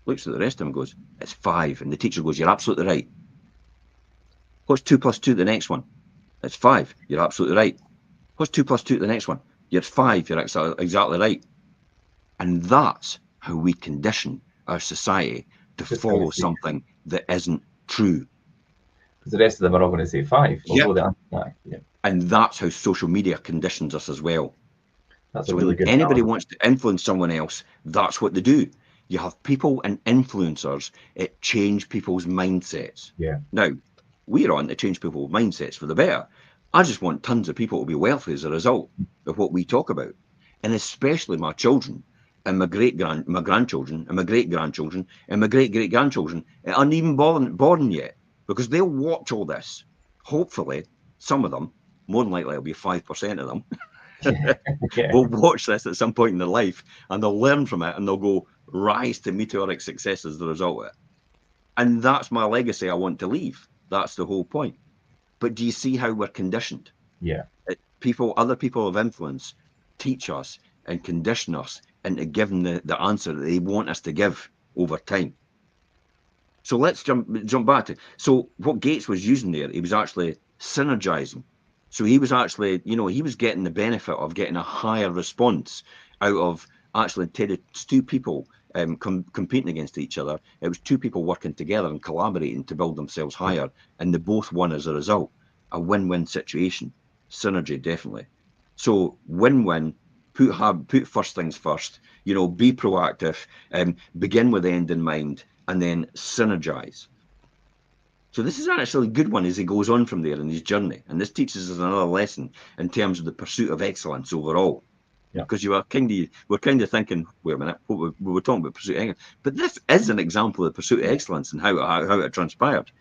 looks at the rest of them and goes, "It's 5. And the teacher goes, "You're absolutely right." "What's 2 + 2? The next one?" "It's 5. You're absolutely right." "What's 2 + 2? The next one?" "You're 5. You're exactly right." And that's how we condition our society to follow something that isn't true. Because the rest of them are all going to say 5. Yeah. And that's how social media conditions us as well. That's so a really good anybody balance. wants to influence someone else, that's what they do. You have people and influencers that change people's mindsets. Yeah. Now, we're on to change people's mindsets for the better. I just want tons of people to be wealthy as a result of what we talk about. And especially my children and my grandchildren and my great-grandchildren and my great-great-grandchildren that aren't even born yet, because they'll watch all this. Hopefully, some of them, more than likely it'll be 5% of them, will watch this at some point in their life, and they'll learn from it, and they'll go rise to meteoric success as the result of it. And that's my legacy I want to leave. That's the whole point. But do you see how we're conditioned? Yeah. Other people of influence teach us and condition us into giving the answer that they want us to give over time. So let's jump back to, so what Gates was using there, he was actually synergizing. So he was actually, he was getting the benefit of getting a higher response out of actually it's two people competing against each other. It was two people working together and collaborating to build themselves higher, and they both won as a result. A win-win situation. Synergy, definitely. So win-win, put first things first, you know, be proactive, begin with the end in mind, and then synergize. So this is actually a good one as he goes on from there in his journey. And this teaches us another lesson in terms of the pursuit of excellence overall. Yeah. Because we're kind of thinking, wait a minute, we were talking about pursuit of excellence. But this is an example of the pursuit of excellence and how it transpired.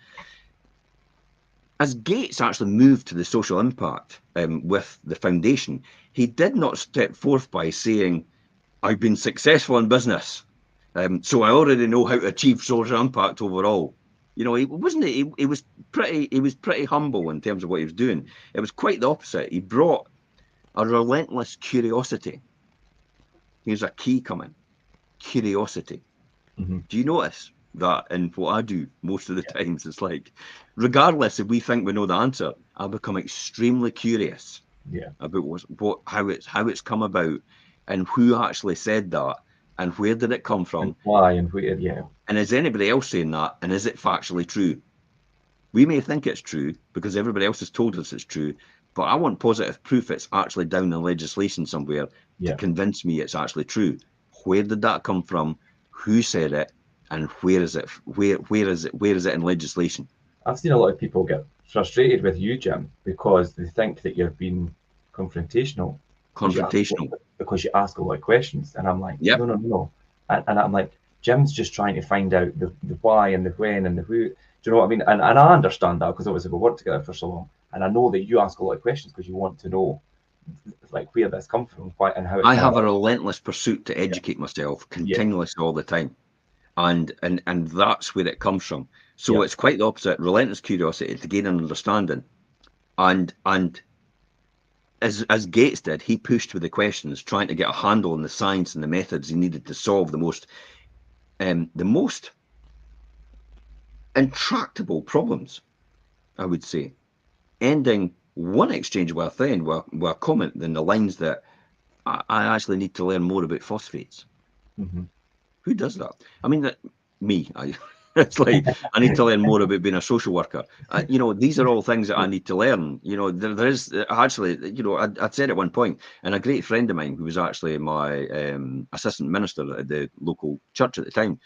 As Gates actually moved to the social impact with the foundation, he did not step forth by saying, I've been successful in business, so I already know how to achieve social impact overall. You know, he was pretty humble in terms of what he was doing. It was quite the opposite. He brought a relentless curiosity. Here's a key coming: curiosity. Mm-hmm. Do you notice that in what I do most of the times? It's like, regardless if we think we know the answer, I'll become extremely curious about how it's come about, and who actually said that, and where did it come from, and why, and where. Yeah. And is anybody else saying that? And is it factually true? We may think it's true because everybody else has told us it's true, but I want positive proof it's actually down in legislation somewhere to convince me it's actually true. Where did that come from? Who said it? And where is it? Where is it in legislation? I've seen a lot of people get frustrated with you, Jim, because they think that you're being confrontational. Because you ask a lot of questions. And I'm like, no. And I'm like, Jim's just trying to find out the why and the when and the who. Do you know what I mean? And I understand that because obviously we've worked together for so long. And I know that you ask a lot of questions because you want to know like where this comes from, why, and how. I have a relentless pursuit to educate myself continuously all the time. And that's where it comes from. So it's quite the opposite: relentless curiosity to gain an understanding. And as Gates did, he pushed with the questions, trying to get a handle on the science and the methods he needed to solve the most intractable problems, I would say. Ending one exchange with a comment in the lines that I actually need to learn more about phosphates. Mm-hmm. Who does that? I mean, me. It's like, I need to learn more about being a social worker. You know, these are all things that I need to learn. You know, there is actually, you know, I'd said at one point, and a great friend of mine who was actually my assistant minister at the local church at the time,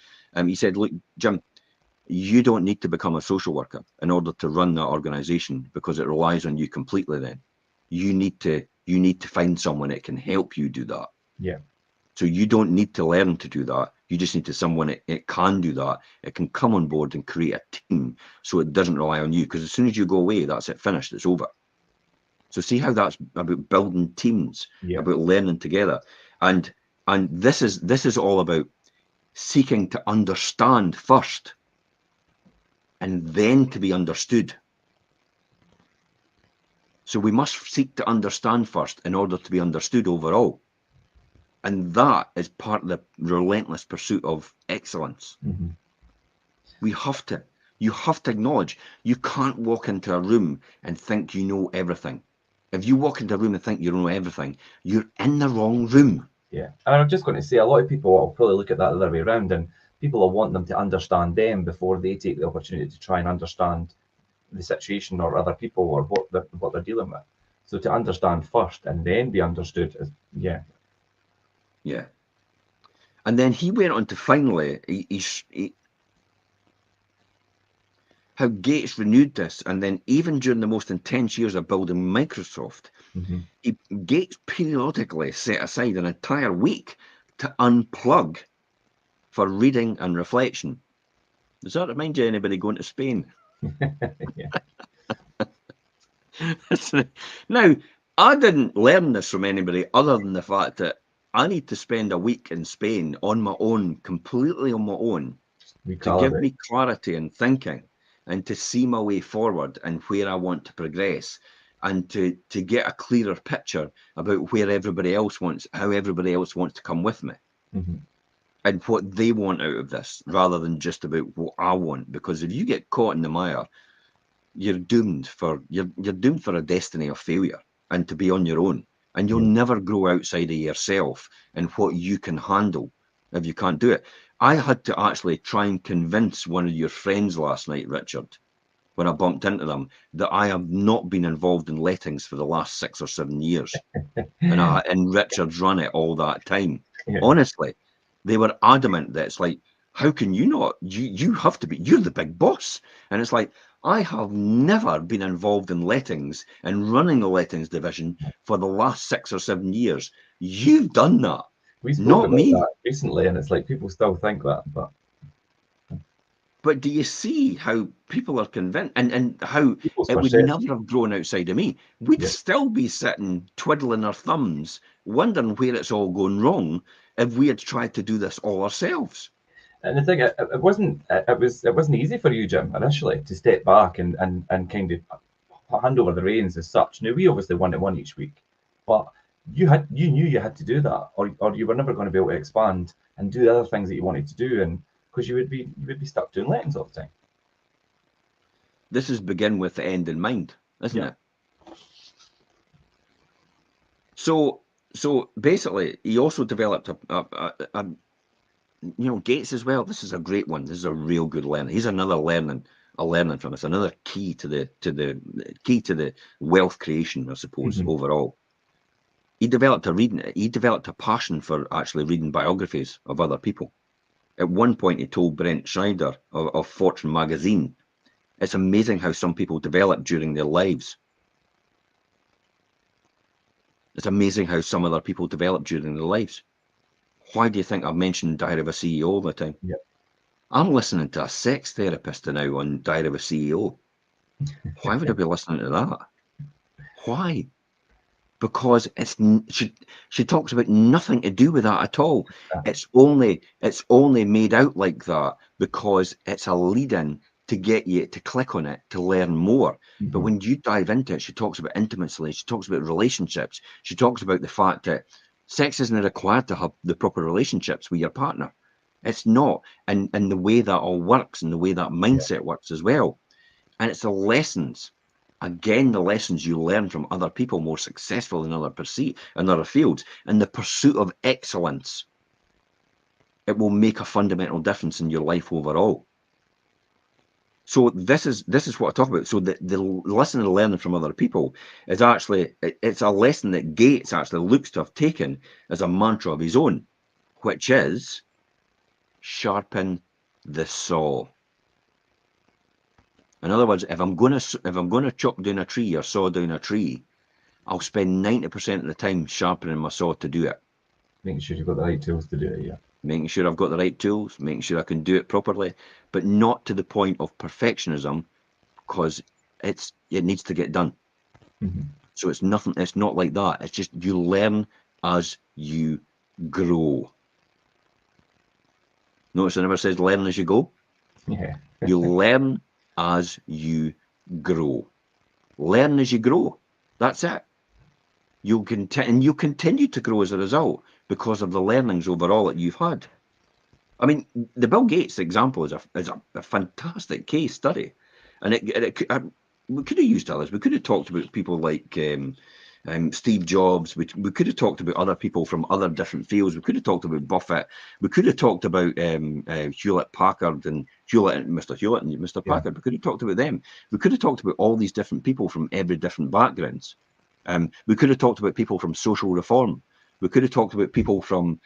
he said, look, Jim, you don't need to become a social worker in order to run that organization because it relies on you completely then. You need to find someone that can help you do that. Yeah. So you don't need to learn to do that. You just need to someone it can do that. It can come on board and create a team so it doesn't rely on you. Because as soon as you go away, that's it, finished. It's over. So see how that's about building teams, about learning together. And this is all about seeking to understand first and then to be understood. So we must seek to understand first in order to be understood overall. And that is part of the relentless pursuit of excellence. Mm-hmm. You have to acknowledge you can't walk into a room and think you know everything. If you walk into a room and think you know everything, you're in the wrong room. Yeah. And I'm just going to say, a lot of people will probably look at that the other way around, and people will want them to understand them before they take the opportunity to try and understand the situation or other people or what they're dealing with. So to understand first and then be understood is, Yeah. And then he went on to finally, how Gates renewed this, and then even during the most intense years of building Microsoft, Gates periodically set aside an entire week to unplug for reading and reflection. Does that remind you of anybody going to Spain? Now, I didn't learn this from anybody other than the fact that I need to spend a week in Spain on my own, completely on my own, to give me clarity and thinking and to see my way forward and where I want to progress and to get a clearer picture about where everybody else wants, how everybody else wants to come with me and what they want out of this rather than just about what I want. Because if you get caught in the mire, you're doomed for a destiny of failure and to be on your own. And you'll never grow outside of yourself and what you can handle if you can't do it. I had to actually try and convince one of your friends last night, Richard, when I bumped into them that I have not been involved in lettings for the last 6 or 7 years. And Richard's run it all that time. Yeah. Honestly, they were adamant that it's like, how can you not? You have to be, you're the big boss. And it's like, I have never been involved in lettings and running the lettings division for the last 6 or 7 years. You've done that. We spoke Not about me. that recently, and it's like people still think that, But do you see how people are convinced, and how people's it would perception. never have grown outside of me? We'd Yeah. still be sitting twiddling our thumbs, wondering where it's all going wrong if we had tried to do this all ourselves. And the thing, it wasn't easy for you, Jim, initially to step back and kind of hand over the reins as such. Now we obviously one each week, but you knew you had to do that, or you were never going to be able to expand and do the other things that you wanted to do, and because you would be stuck doing lettings all the time. This is begin with the end in mind, isn't Yeah. it? So basically, he also developed a Gates as well. This is a great one. This is a real good learner. He's another learning from us. Another key to the wealth creation, I suppose. Mhm. Overall, he developed a passion for actually reading biographies of other people. At one point, he told Brent Schneider of Fortune magazine, "It's amazing how some people develop during their lives. It's amazing how some other people develop during their lives." Why do you think I've mentioned Diary of a CEO all the time? Yeah. I'm listening to a sex therapist now on Diary of a CEO. Why would I be listening to that? Why? Because she talks about nothing to do with that at all. It's only made out like that because it's a lead-in to get you to click on it to learn more. But Mhm. when you dive into it, she talks about intimacy, she talks about relationships, she talks about the fact that sex isn't required to have the proper relationships with your partner. It's not, and the way that all works and the way that mindset works as well. And it's the lessons. Again, the lessons you learn from other people more successful in other fields, and the pursuit of excellence. It will make a fundamental difference in your life overall. So this is what I talk about. So the lesson and learning from other people is actually, it's a lesson that Gates actually looks to have taken as a mantra of his own, which is sharpen the saw. In other words, if I'm going to chop down a tree or saw down a tree, I'll spend 90% of the time sharpening my saw to do it. Making sure you've got the right tools to do it. Yeah. Making sure I've got the right tools, making sure I can do it properly, but not to the point of perfectionism, because it needs to get done. Mhm. So it's not like that. It's just you learn as you grow. Notice I never says learn as you go. Yeah. You learn as you grow. Learn as you grow. That's it. You'll continue to grow as a result because of the learnings overall that you've had. I mean, the Bill Gates example is a fantastic case study, and we could have used others. We could have talked about people like Steve Jobs. We could have talked about other people from other different fields. We could have talked about Buffett. We could have talked about Hewlett Packard and Mr. Hewlett and Mr. Yeah. Packard. We could have talked about them. We could have talked about all these different people from every different backgrounds. We could have talked about people from social reform. We could have talked about people from,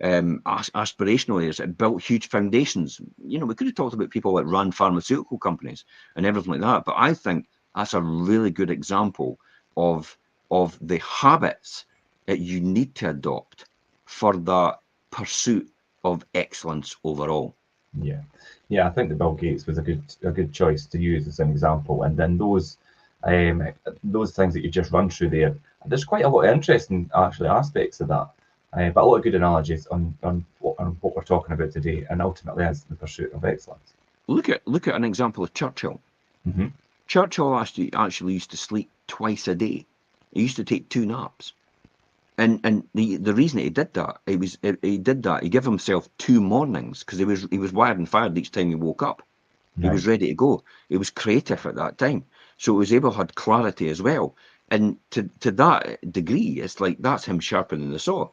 aspirational areas that built huge foundations. We could have talked about people that ran pharmaceutical companies and everything like that. But I think that's a really good example of the habits that you need to adopt for that pursuit of excellence overall. Yeah, yeah. I think the Bill Gates was a good choice to use as an example, and then those things that you just run through there. There's quite a lot of interesting actually aspects of that, but a lot of good analogies on what we're talking about today, and ultimately as the pursuit of excellence. Look at an example of Churchill. Mm-hmm. Churchill actually used to sleep twice a day. He used to take 2 naps. And the reason he did that, he gave himself 2 mornings because he was wired and fired each time he woke up. He Right. was ready to go. He was creative at that time. So he was able to have clarity as well. And to that degree, it's like that's him sharpening the saw.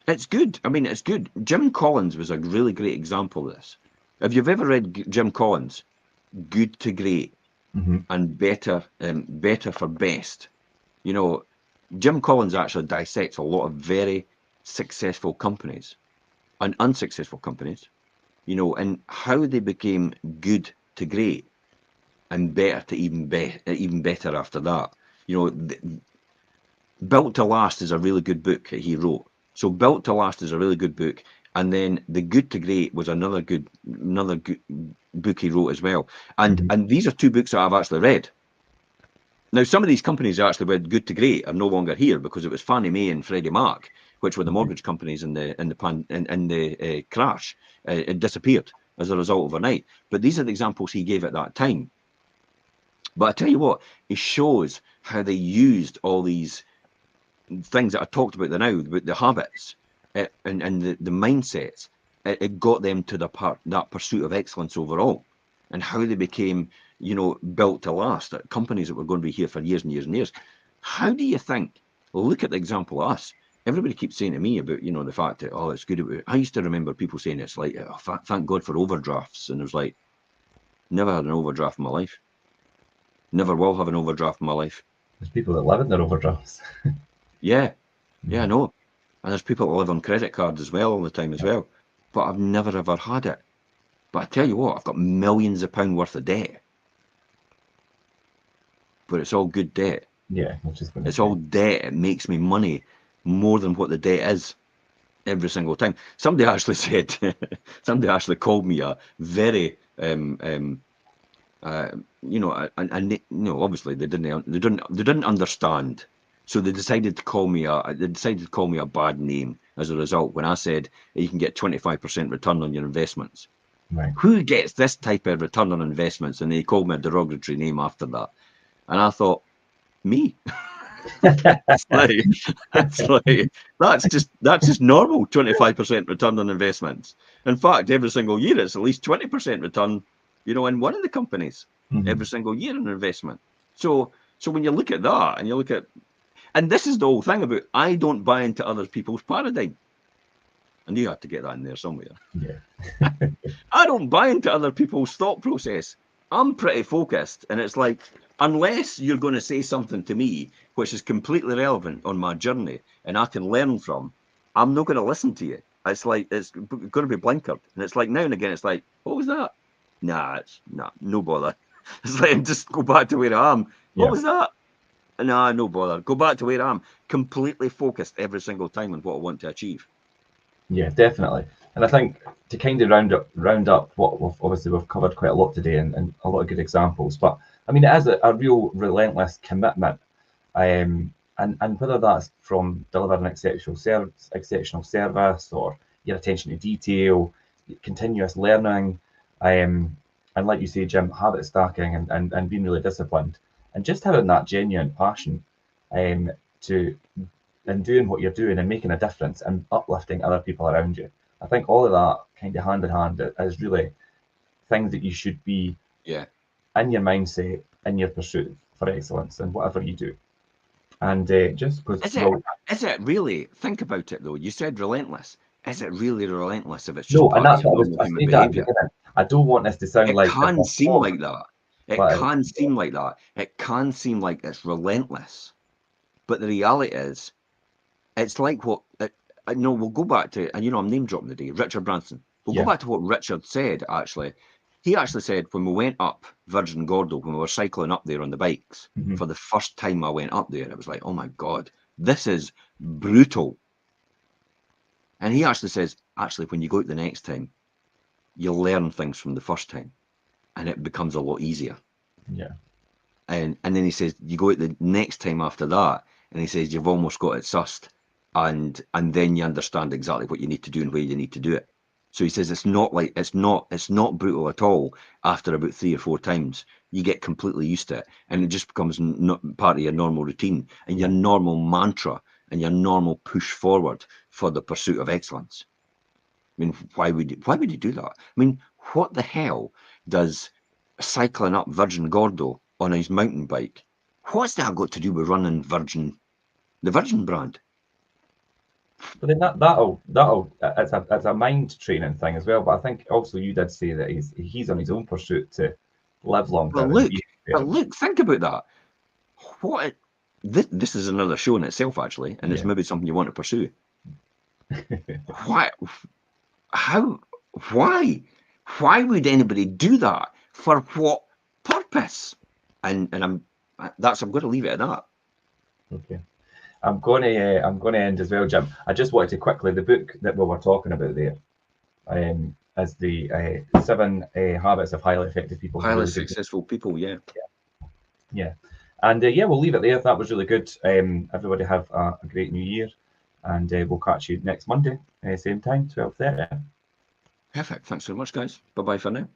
It's good. I mean, it's good. Jim Collins was a really great example of this. If you've ever read Jim Collins, Good to Great and Better for Best, you know, Jim Collins actually dissects a lot of very successful companies and unsuccessful companies, you know, and how they became good to great and better to even better after that. You know, Built to Last is a really good book that he wrote. So Built to Last is a really good book, and then The Good to Great was another good book he wrote as well. And these are two books that I've actually read. Now, some of these companies that actually went good to great are no longer here because it was Fannie Mae and Freddie Mac, which were the mortgage companies in the crash. It disappeared as a result overnight. But these are the examples he gave at that time. But I tell you what, it shows how they used all these things that I talked about now, the habits and the mindsets. It got them to that pursuit of excellence overall, and how they became, you know, built to last. Companies that were going to be here for years and years and years. How do you think? Look at the example of us. Everybody keeps saying to me about, you know, the fact that, oh, it's good. I used to remember people saying it's like, oh, thank God for overdrafts, and it was like, never had an overdraft in my life. Never will have an overdraft in my life. There's people that live in their overdrafts. Yeah, I know. And there's people that live on credit cards as well all the time as well. But I've never ever had it. But I tell you what, I've got millions of pounds worth of debt. But it's all good debt. Yeah, which is it's all debt. It makes me money more than what the debt is every single time. Somebody actually said, somebody actually called me a very, you know, and you know, obviously they didn't understand. So they decided to call me a bad name as a result when I said you can get 25% return on your investments. Right. Who gets this type of return on investments? And they called me a derogatory name after that. And I thought, me. That's just normal 25% return on investments. In fact, every single year it's at least 20% return, you know, in one of the companies every single year in investment. So when you look at that and you look at, and this is the whole thing about, I don't buy into other people's paradigm. I knew you had to get that in there somewhere. Yeah. I don't buy into other people's thought process. I'm pretty focused, and it's like, unless you're going to say something to me which is completely relevant on my journey and I can learn from, I'm not going to listen to you. It's like, it's going to be blinkered. And it's like, now and again, it's like, what was that? Nah, no bother. It's like, just go back to where I am. What was that? Nah, no bother. Go back to where I am. Completely focused every single time on what I want to achieve. Yeah, definitely. And I think to kind of round up what we've covered quite a lot today and a lot of good examples. But I mean, it is a real relentless commitment, and whether that's from delivering exceptional service or your attention to detail, continuous learning, and like you say, Jim, habit stacking and being really disciplined, and just having that genuine passion, to and doing what you're doing and making a difference and uplifting other people around you. I think all of that kind of hand in hand is really things that you should be in your mindset, in your pursuit for excellence and whatever you do. And just because is it really? Think about it though. You said relentless. Is it really relentless if it's just no, and part that's of your what normal I human said that at the behavior? beginning. I don't want this to sound It like can seem like that. It but can seem like that. It can seem like it's relentless. But the reality is, it's like what. No, we'll go back to, and you know, I'm name dropping today, Richard Branson. We'll go back to what Richard said, actually. He actually said when we went up Virgin Gordo, when we were cycling up there on the bikes, for the first time I went up there, it was like, oh my God, this is brutal. And he actually says, actually, when you go out the next time, you'll learn things from the first time and it becomes a lot easier. Yeah. And then he says, you go out the next time after that, and he says, you've almost got it sussed. And then you understand exactly what you need to do and where you need to do it. So he says it's not brutal at all. After about 3 or 4 times, you get completely used to it, and it just becomes not part of your normal routine and your normal mantra and your normal push forward for the pursuit of excellence. I mean, why would you do that? I mean, what the hell does cycling up Virgin Gordo on his mountain bike? What's that got to do with running the Virgin brand? But then that'll it's a mind training thing as well. But I think also you did say that he's on his own pursuit to live longer. But look, think about that. What this is another show in itself, actually, and it's maybe something you want to pursue. Why? How? Why? Why would anybody do that? For what purpose? And I'm going to leave it at that. Okay. I'm going to end as well, Jim. I just wanted to quickly, the book that we were talking about there, as the 7 habits of highly effective people. Highly successful people, yeah. And we'll leave it there. That was really good. Everybody have a great new year, and we'll catch you next Monday, same time, 12:30. Perfect. Thanks so much, guys. Bye-bye for now.